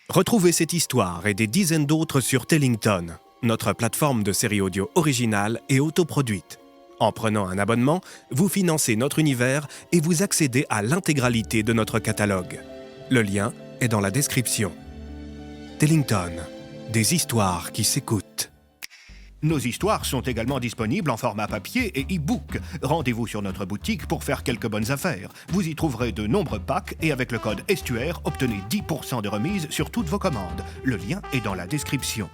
Retrouvez cette histoire et des dizaines d'autres sur Tellington, notre plateforme de séries audio originale et autoproduite. En prenant un abonnement, vous financez notre univers et vous accédez à l'intégralité de notre catalogue. Le lien est dans la description. Tellington, des histoires qui s'écoutent. Nos histoires sont également disponibles en format papier et e-book. Rendez-vous sur notre boutique pour faire quelques bonnes affaires. Vous y trouverez de nombreux packs et avec le code Estuaire, obtenez 10% de remise sur toutes vos commandes. Le lien est dans la description.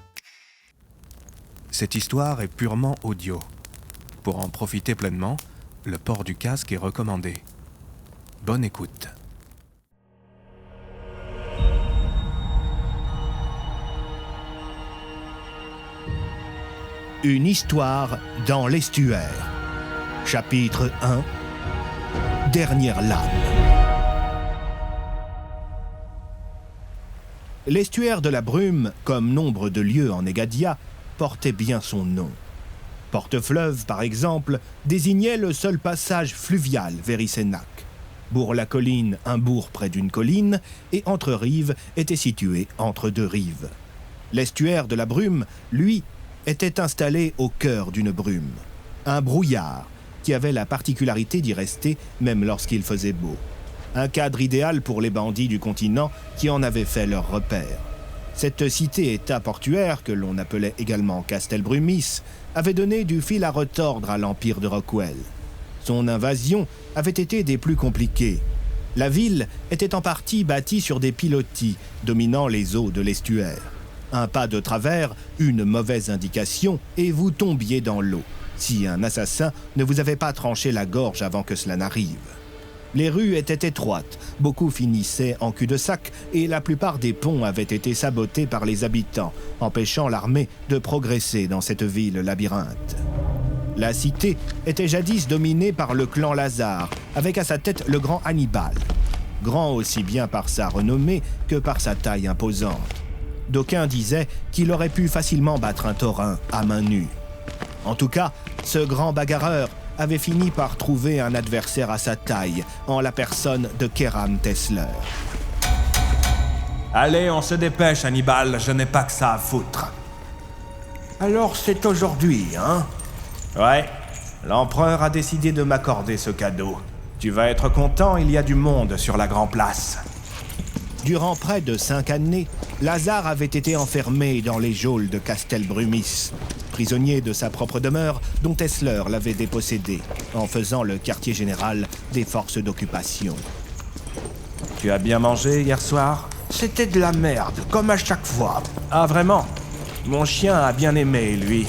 Cette histoire est purement audio. Pour en profiter pleinement, le port du casque est recommandé. Bonne écoute. Une histoire dans l'estuaire. Chapitre 1. Dernière lame. L'estuaire de la Brume, comme nombre de lieux en Egadia, portait bien son nom. Porte-Fleuve, par exemple, désignait le seul passage fluvial vers Isénac. Bourg-la-Colline, un bourg près d'une colline, et Entre-Rives était situé entre deux rives. L'estuaire de la Brume, lui, était installé au cœur d'une brume. Un brouillard qui avait la particularité d'y rester même lorsqu'il faisait beau. Un cadre idéal pour les bandits du continent qui en avaient fait leur repère. Cette cité-état portuaire, que l'on appelait également Castelbrumis, avait donné du fil à retordre à l'empire de Rockwell. Son invasion avait été des plus compliquées. La ville était en partie bâtie sur des pilotis dominant les eaux de l'estuaire. Un pas de travers, une mauvaise indication, et vous tombiez dans l'eau, si un assassin ne vous avait pas tranché la gorge avant que cela n'arrive. Les rues étaient étroites, beaucoup finissaient en cul-de-sac, et la plupart des ponts avaient été sabotés par les habitants, empêchant l'armée de progresser dans cette ville labyrinthe. La cité était jadis dominée par le clan Lazare, avec à sa tête le grand Hannibal, grand aussi bien par sa renommée que par sa taille imposante. D'aucuns disaient qu'il aurait pu facilement battre un taurin à main nue. En tout cas, ce grand bagarreur avait fini par trouver un adversaire à sa taille, en la personne de Keram Tesler. Allez, on se dépêche, Hannibal, je n'ai pas que ça à foutre. Alors c'est aujourd'hui, hein? Ouais, l'empereur a décidé de m'accorder ce cadeau. Tu vas être content, il y a du monde sur la Grand Place. Durant près de 5 années, Lazare avait été enfermé dans les geôles de Castelbrumis, prisonnier de sa propre demeure dont Tesler l'avait dépossédé, en faisant le quartier général des forces d'occupation. Tu as bien mangé hier soir? C'était de la merde, comme à chaque fois. Ah vraiment? Mon chien a bien aimé, lui.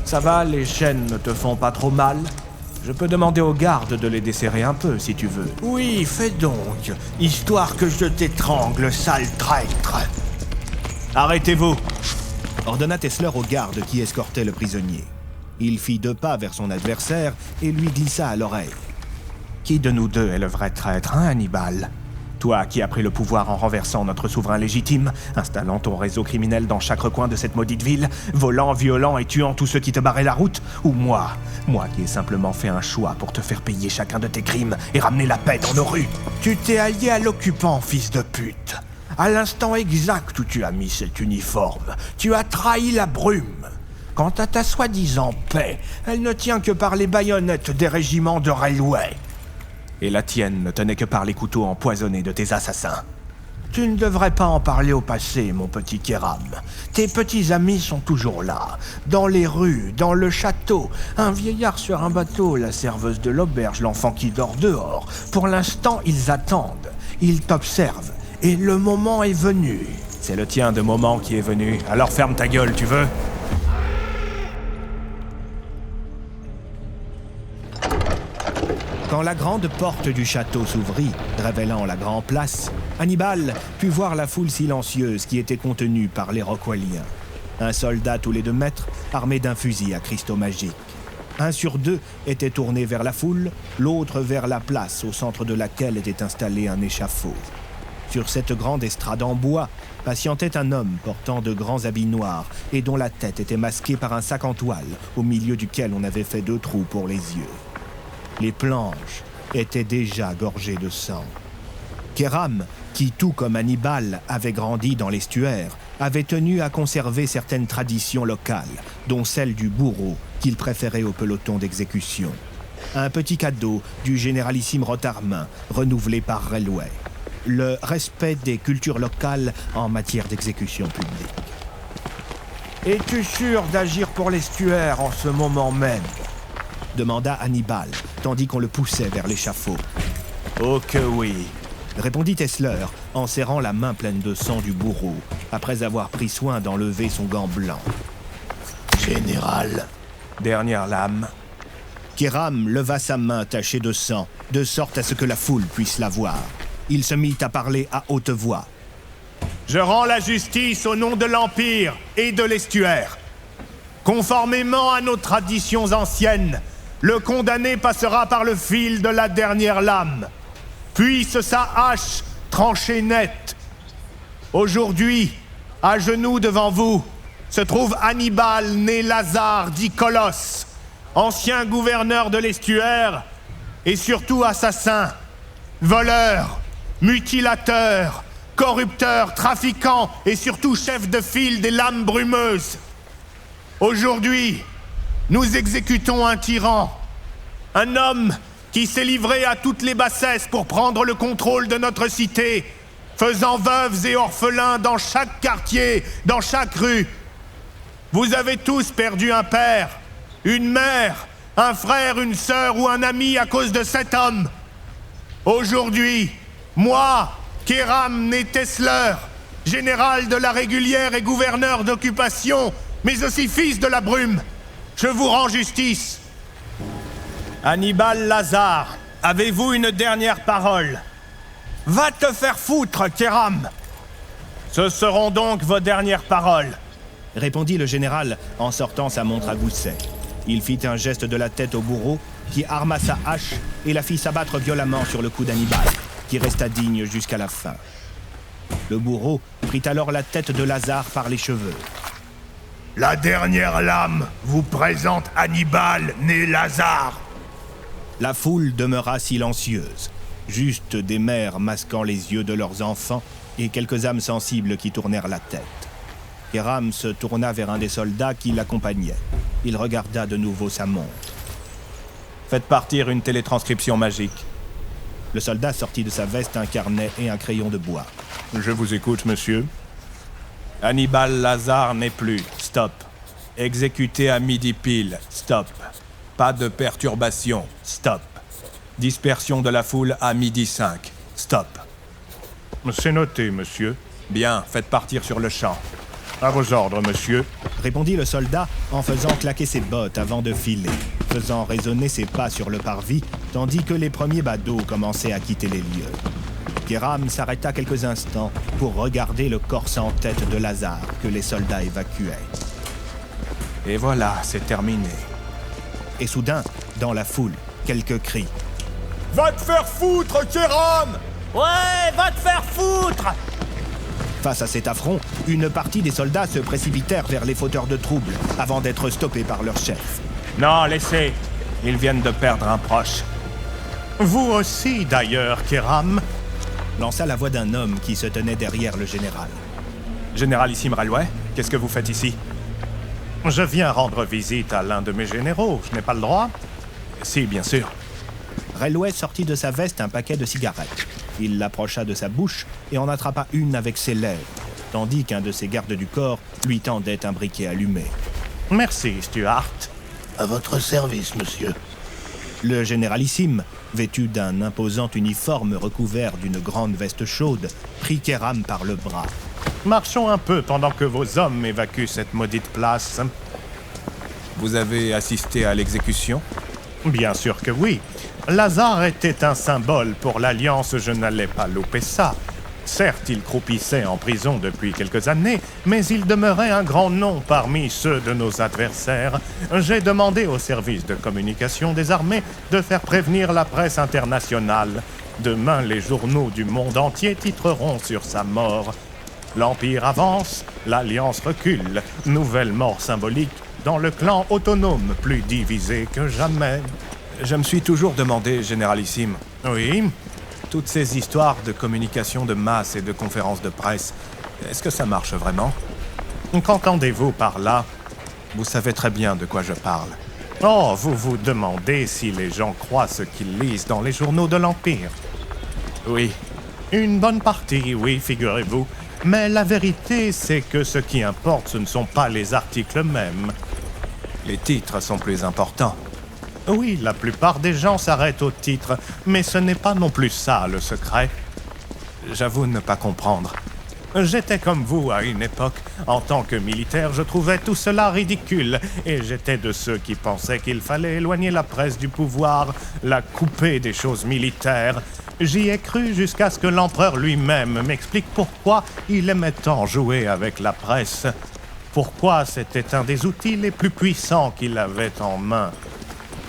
Ça va, les chaînes ne te font pas trop mal? Je peux demander aux gardes de les desserrer un peu, si tu veux. Oui, fais donc, histoire que je t'étrangle, sale traître. Arrêtez-vous! Ordonna Tesler aux gardes qui escortaient le prisonnier. Il fit 2 pas vers son adversaire et lui glissa à l'oreille. Qui de nous deux est le vrai traître, hein, Hannibal? Toi qui as pris le pouvoir en renversant notre souverain légitime, installant ton réseau criminel dans chaque recoin de cette maudite ville, volant, violant et tuant tous ceux qui te barraient la route? Ou moi qui ai simplement fait un choix pour te faire payer chacun de tes crimes et ramener la paix dans nos rues? Tu t'es allié à l'occupant, fils de pute. À l'instant exact où tu as mis cet uniforme, tu as trahi la Brume. Quant à ta soi-disant paix, elle ne tient que par les baïonnettes des régiments de railway. Et la tienne ne tenait que par les couteaux empoisonnés de tes assassins. Tu ne devrais pas en parler au passé, mon petit Keram. Tes petits amis sont toujours là, dans les rues, dans le château. Un vieillard sur un bateau, la serveuse de l'auberge, l'enfant qui dort dehors. Pour l'instant, ils attendent. Ils t'observent. Et le moment est venu. C'est le tien de moment qui est venu. Alors ferme ta gueule, tu veux? Quand la grande porte du château s'ouvrit, révélant la grande place, Hannibal put voir la foule silencieuse qui était contenue par les Rockwelliens. Un soldat tous les 2 mètres, armé d'un fusil à cristaux magiques. Un sur 2 était tourné vers la foule, l'autre vers la place au centre de laquelle était installé un échafaud. Sur cette grande estrade en bois, patientait un homme portant de grands habits noirs et dont la tête était masquée par un sac en toile, au milieu duquel on avait fait 2 trous pour les yeux. Les planches étaient déjà gorgées de sang. Keram qui, tout comme Hannibal, avait grandi dans l'estuaire, avait tenu à conserver certaines traditions locales, dont celle du bourreau qu'il préférait au peloton d'exécution. Un petit cadeau du généralissime Rotarmin, renouvelé par Railway. Le respect des cultures locales en matière d'exécution publique. « Es-tu sûr d'agir pour l'estuaire en ce moment même ?» demanda Hannibal, tandis qu'on le poussait vers l'échafaud. « Oh que oui !» répondit Tesler, en serrant la main pleine de sang du bourreau, après avoir pris soin d'enlever son gant blanc. « Général !» Dernière lame. Kéram leva sa main tachée de sang, de sorte à ce que la foule puisse la voir. Il se mit à parler à haute voix. « Je rends la justice au nom de l'Empire et de l'estuaire. Conformément à nos traditions anciennes, le condamné passera par le fil de la dernière lame. Puisse sa hache trancher net. Aujourd'hui, à genoux devant vous, se trouve Hannibal, né Lazare, dit Colosse, ancien gouverneur de l'estuaire et surtout assassin, voleur, mutilateur, corrupteur, trafiquant et surtout chef de file des lames brumeuses. Aujourd'hui, nous exécutons un tyran, un homme qui s'est livré à toutes les bassesses pour prendre le contrôle de notre cité, faisant veuves et orphelins dans chaque quartier, dans chaque rue. Vous avez tous perdu un père, une mère, un frère, une sœur ou un ami à cause de cet homme. Aujourd'hui, moi, Kéram né Tesler, général de la régulière et gouverneur d'occupation, mais aussi fils de la brume, je vous rends justice. Hannibal Lazare, avez-vous une dernière parole? Va te faire foutre, Kéram! Ce seront donc vos dernières paroles, répondit le général en sortant sa montre à gousset. Il fit un geste de la tête au bourreau, qui arma sa hache et la fit s'abattre violemment sur le cou d'Hannibal, qui resta digne jusqu'à la fin. Le bourreau prit alors la tête de Lazare par les cheveux. « La dernière lame vous présente Hannibal, né Lazare !» La foule demeura silencieuse, juste des mères masquant les yeux de leurs enfants et quelques âmes sensibles qui tournèrent la tête. Kéram se tourna vers un des soldats qui l'accompagnait. Il regarda de nouveau sa montre. « Faites partir une télétranscription magique. » Le soldat sortit de sa veste un carnet et un crayon de bois. « Je vous écoute, monsieur. » « Hannibal Lazare n'est plus. Stop. Exécuté à midi pile. Stop. Pas de perturbation. Stop. Dispersion de la foule à 12h05. Stop. » « C'est noté, monsieur. »« Bien, faites partir sur le champ. »« À vos ordres, monsieur. » répondit le soldat en faisant claquer ses bottes avant de filer, faisant résonner ses pas sur le parvis, tandis que les premiers badauds commençaient à quitter les lieux. Kéram s'arrêta quelques instants pour regarder le corps sans tête de Lazare que les soldats évacuaient. « Et voilà, c'est terminé. » Et soudain, dans la foule, quelques cris. « Va te faire foutre, Kéram !»« Ouais, va te faire foutre !» Face à cet affront, une partie des soldats se précipitèrent vers les fauteurs de troubles avant d'être stoppés par leur chef. « Non, laissez. Ils viennent de perdre un proche. »« Vous aussi, d'ailleurs, Kéram !» lança la voix d'un homme qui se tenait derrière le général. « Généralissime Railway, qu'est-ce que vous faites ici ?»« Je viens rendre visite à l'un de mes généraux. Je n'ai pas le droit ?»« Si, bien sûr. » Railway sortit de sa veste un paquet de cigarettes. Il l'approcha de sa bouche et en attrapa une avec ses lèvres, tandis qu'un de ses gardes du corps lui tendait un briquet allumé. « Merci, Stuart. »« À votre service, monsieur. » Le généralissime, vêtu d'un imposant uniforme recouvert d'une grande veste chaude, prit Kéram par le bras. « Marchons un peu pendant que vos hommes évacuent cette maudite place. »« Vous avez assisté à l'exécution ?»« Bien sûr que oui. Lazare était un symbole pour l'Alliance, je n'allais pas louper ça. Certes, il croupissait en prison depuis quelques années, mais il demeurait un grand nom parmi ceux de nos adversaires. J'ai demandé au service de communication des armées de faire prévenir la presse internationale. Demain, les journaux du monde entier titreront sur sa mort. L'Empire avance, l'Alliance recule. Nouvelle mort symbolique dans le clan autonome, plus divisé que jamais. Je me suis toujours demandé, généralissime. Oui. Toutes ces histoires de communication de masse et de conférences de presse, est-ce que ça marche vraiment? Qu'entendez-vous par là? Vous savez très bien de quoi je parle. Oh, vous vous demandez si les gens croient ce qu'ils lisent dans les journaux de l'Empire. Oui, une bonne partie, oui, figurez-vous. Mais la vérité, c'est que ce qui importe, ce ne sont pas les articles eux-mêmes. Les titres sont plus importants. Oui, la plupart des gens s'arrêtent aux titres, mais ce n'est pas non plus ça le secret. J'avoue ne pas comprendre. J'étais comme vous à une époque. En tant que militaire, je trouvais tout cela ridicule. Et j'étais de ceux qui pensaient qu'il fallait éloigner la presse du pouvoir, la couper des choses militaires. J'y ai cru jusqu'à ce que l'empereur lui-même m'explique pourquoi il aimait tant jouer avec la presse. Pourquoi c'était un des outils les plus puissants qu'il avait en main.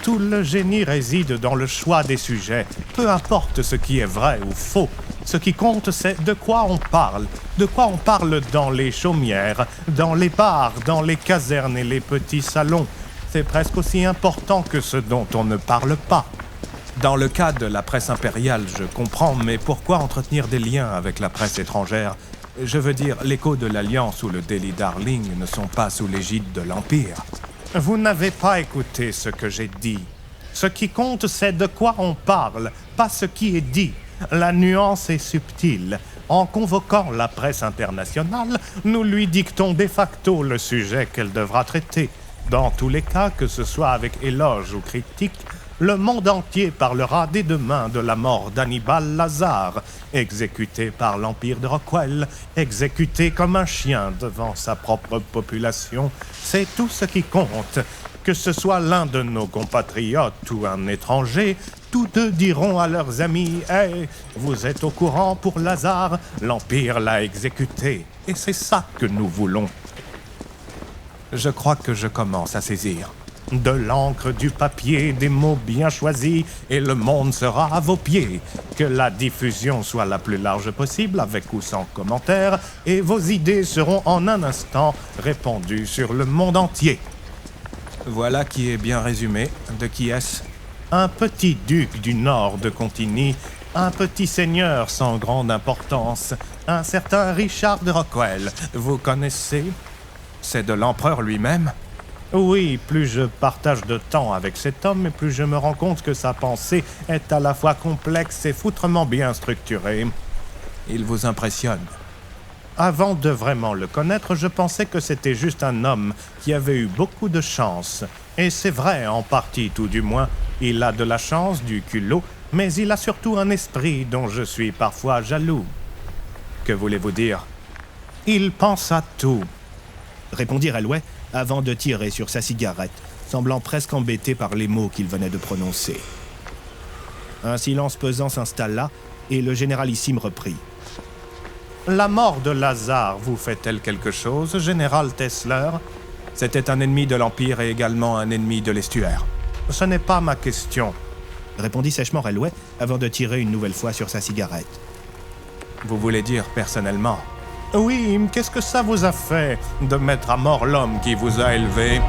Tout le génie réside dans le choix des sujets, peu importe ce qui est vrai ou faux. Ce qui compte, c'est de quoi on parle. De quoi on parle dans les chaumières, dans les bars, dans les casernes et les petits salons. C'est presque aussi important que ce dont on ne parle pas. Dans le cas de la presse impériale, je comprends, mais pourquoi entretenir des liens avec la presse étrangère? Je veux dire, l'Écho de l'Alliance ou le Daily Darling ne sont pas sous l'égide de l'Empire. Vous n'avez pas écouté ce que j'ai dit. Ce qui compte, c'est de quoi on parle, pas ce qui est dit. La nuance est subtile. En convoquant la presse internationale, nous lui dictons de facto le sujet qu'elle devra traiter. Dans tous les cas, que ce soit avec éloge ou critique, le monde entier parlera dès demain de la mort d'Hannibal Lazare, exécuté par l'Empire de Rockwell, exécuté comme un chien devant sa propre population. C'est tout ce qui compte. Que ce soit l'un de nos compatriotes ou un étranger, tous deux diront à leurs amis « Hey, vous êtes au courant pour Lazare, l'Empire l'a exécuté. » Et c'est ça que nous voulons. Je crois que je commence à saisir. De l'encre, du papier, des mots bien choisis, et le monde sera à vos pieds. Que la diffusion soit la plus large possible, avec ou sans commentaires, et vos idées seront en un instant répandues sur le monde entier. Voilà qui est bien résumé. De qui est-ce? Un petit duc du nord de Contigny, un petit seigneur sans grande importance, un certain Richard de Rockwell. Vous connaissez? C'est de l'empereur lui-même? Oui, plus je partage de temps avec cet homme, et plus je me rends compte que sa pensée est à la fois complexe et foutrement bien structurée. Il vous impressionne? Avant de vraiment le connaître, je pensais que c'était juste un homme qui avait eu beaucoup de chance. Et c'est vrai, en partie tout du moins. Il a de la chance, du culot, mais il a surtout un esprit dont je suis parfois jaloux. Que voulez-vous dire? Il pense à tout, répondit Railway avant de tirer sur sa cigarette, semblant presque embêté par les mots qu'il venait de prononcer. Un silence pesant s'installa et le généralissime reprit. La mort de Lazare vous fait-elle quelque chose, général Tessler? C'était un ennemi de l'Empire et également un ennemi de l'estuaire. Ce n'est pas ma question, répondit sèchement Railway avant de tirer une nouvelle fois sur sa cigarette. Vous voulez dire personnellement? Oui, qu'est-ce que ça vous a fait de mettre à mort l'homme qui vous a élevé?